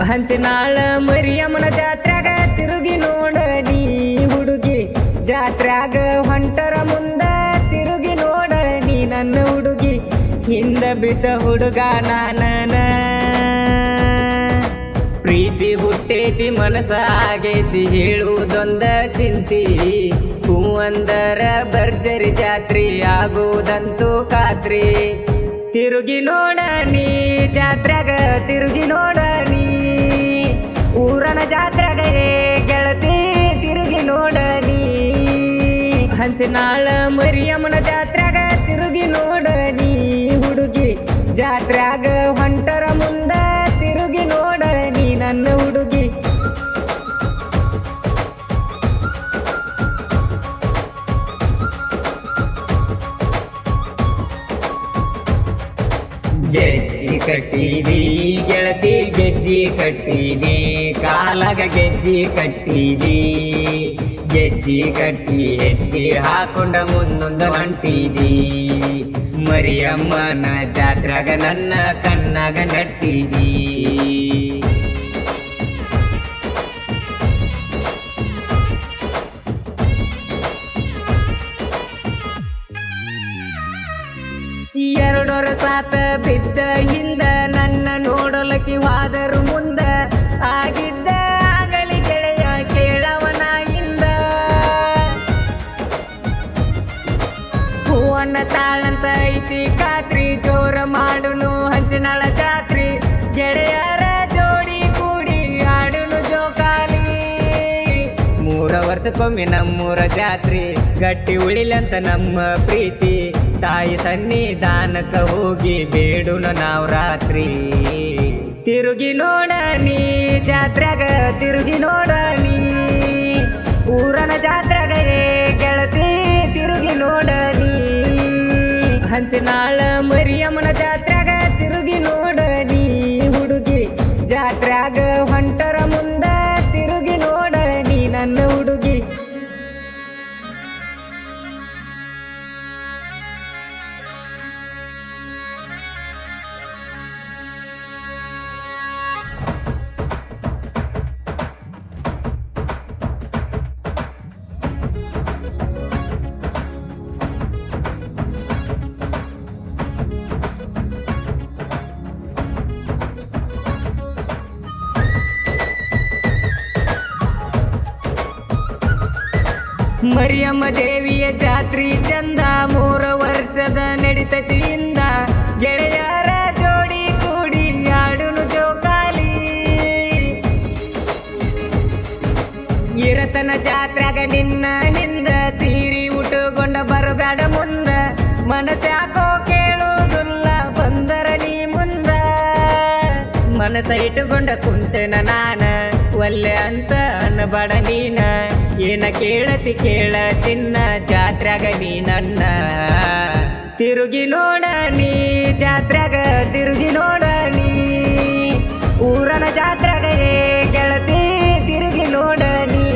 ಹಂಚನಾಳ ಮರಿಯಮ್ಮನ ಜಾತ್ರ್ಯಾಗ ತಿರುಗಿ ನೋಡ ನೀ ಹುಡುಗಿ ಜಾತ್ರ್ಯಾಗ ಹೊಂಟರ ಮುಂದ ತಿರುಗಿ ನೋಡ ನೀ ನನ್ನ ಹುಡುಗಿ ಹಿಂದ ಬಿದ್ದ ಹುಡುಗ ನಾನನ ಪ್ರೀತಿ ಹುಟ್ಟೇತಿ ಮನಸ ಆಗೈತಿ ಹೇಳುವುದೊಂದ ಚಿಂತಿ ಹೂ ಅಂದರ ಭರ್ಜರಿ ಜಾತ್ರಿ ಆಗುವುದಂತೂ ಖಾತ್ರಿ ತಿರುಗಿ ನೋಡ ನೀ ಜಾತ್ರ್ಯಾಗ ತಿರುಗಿ ನೋಡ ನೀ ಊರನ ಜಾತ್ರೆಗ ಗೆಳತಿ ತಿರುಗಿ ನೋಡ ನೀ ಹಂಚನಾಳ ಮರಿಯಮ್ಮನ ಜಾತ್ರೆಗ ತಿರುಗಿ ನೋಡ ನೀ ಹುಡುಗಿ ಜಾತ್ರ್ಯಾಗ ಹೊಂಟರ ಮುಂದ ತಿರುಗಿ ನೋಡ ನೀ ನನ್ನ ಹುಡುಗಿ ಗೆಜ್ಜಿ ಕಟ್ಟಿದಿ ಗೆಳತಿ ಗೆಜ್ಜಿ ಕಟ್ಟಿದಿ ಕಾಲಾಗ ಗೆಜ್ಜಿ ಕಟ್ಟಿದಿ ಗೆಜ್ಜಿ ಕಟ್ಟಿ ಹೆಜ್ಜಿ ಹಾಕೊಂಡ ಮುಂದೊಂದು ಹೊಂಟಿದಿ ಮರಿಯಮ್ಮನ ಜಾತ್ರೆಗ ನನ್ನ ಕಣ್ಣಾಗ ನಟ್ಟಿದಿ ಎರಡೊರ ಸಾತ ಬಿದ್ದ ಹಿಂದ ನನ್ನ ನೋಡಲಕ್ಕಿ ಹೋದರು ಮುಂದ ಆಗಿದ್ದ ಆಗಲಿ ಗೆಳೆಯ ಕೇಳವನ ಹಿಂದ ಹೂವಣ್ಣ ತಾಳಂತ ಐತಿ ಖಾತ್ರಿ ಜೋರ ಮಾಡುನು ಹಂಚನಾಳ ಜಾತ್ರಿ ಗೆಳೆಯರ ಜೋಡಿ ಕೂಡಿ ಆಡುನು ಜೋಕಾಲಿ 3 ವರ್ಷಕ್ಕೊಮ್ಮೆ ನಮ್ಮೂರ ಜಾತ್ರಿ ಗಟ್ಟಿ ಉಳಿಲಂತ ನಮ್ಮ ಪ್ರೀತಿ ತಾಯಿ ಸನ್ನಿಧಾನಕ್ಕ ಹೋಗಿ ಬೇಡುನ ನಾವು ರಾತ್ರಿ ತಿರುಗಿ ನೋಡ ನೀ ಜಾತ್ರೆಗ ತಿರುಗಿ ನೋಡ ನೀ ಊರನ ಜಾತ್ರೆಗ ಗೆಳತಿ ತಿರುಗಿ ನೋಡ ನೀ ಹಂಚನಾಳ ಮರಿಯಮ್ಮನ ಜಾತ್ರೆಗ ತಿರುಗಿ ನೋಡ ನೀ ಹುಡುಗಿ ಜಾತ್ರೆಗ ಹೊಂಟರ ಮುಂದ ತಿರುಗಿ ನೋಡ ನೀ ನನ್ನ ಹುಡುಗಿ ಮರಿಯಮ್ಮ ದೇವಿಯ ಜಾತ್ರಿ ಚಂದ 3 ವರ್ಷದ ನಡಿತತಿಯಿಂದ ಗೆಳೆಯರ ಜೋಡಿ ಕೂಡಿ ಆಡುನು ಜೋಕಾಲಿ ಇರತನ ಜಾತ್ರೆಗ ನಿನ್ನ ಹಿಂದ ಸೀರಿ ಉಟ್ಟುಕೊಂಡ ಬರಬೇಡ ಮುಂದ ಮನಸ್ಯಾಕೋ ಕೇಳುವುದಿಲ್ಲ ಬಂದರ ನೀ ಮುಂದ ಮನಸ ಇಟ್ಟುಕೊಂಡ ಕುಂತನ ನಾನ ಒಲ್ಲೆ ಅಂತ ಅನ್ನಬಡ ನೀನ ಏನ ಕೇಳತಿ ಕೇಳ ಚಿನ್ನ ಜಾತ್ರೆಗ ನೀ ನನ್ನ ತಿರುಗಿ ನೋಡ ನೀ ಜಾತ್ರೆಗ ತಿರುಗಿ ನೋಡ ನೀ ಊರನ ಜಾತ್ರೆಗ ಗೆಳತಿ ತಿರುಗಿ ನೋಡ ನೀ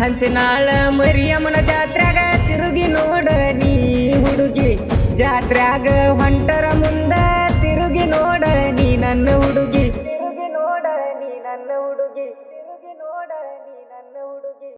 ಹಂಚನಾಳ ಮರಿಯಮ್ಮನ ಜಾತ್ರೆಗ ತಿರುಗಿ ನೋಡ ನೀ ಹುಡುಗಿ ಜಾತ್ರೆಗ ಹೊಂಟರ ಮುಂದ ತಿರುಗಿ ನೋಡ ನೀ ನನ್ನ ಹುಡುಗಿ ತಿರುಗಿ ನೋಡ ನೀ ನನ್ನ ಹುಡುಗಿ ತಿರುಗಿ ನೋಡ ನೀ ನನ್ನ ಹುಡುಗಿ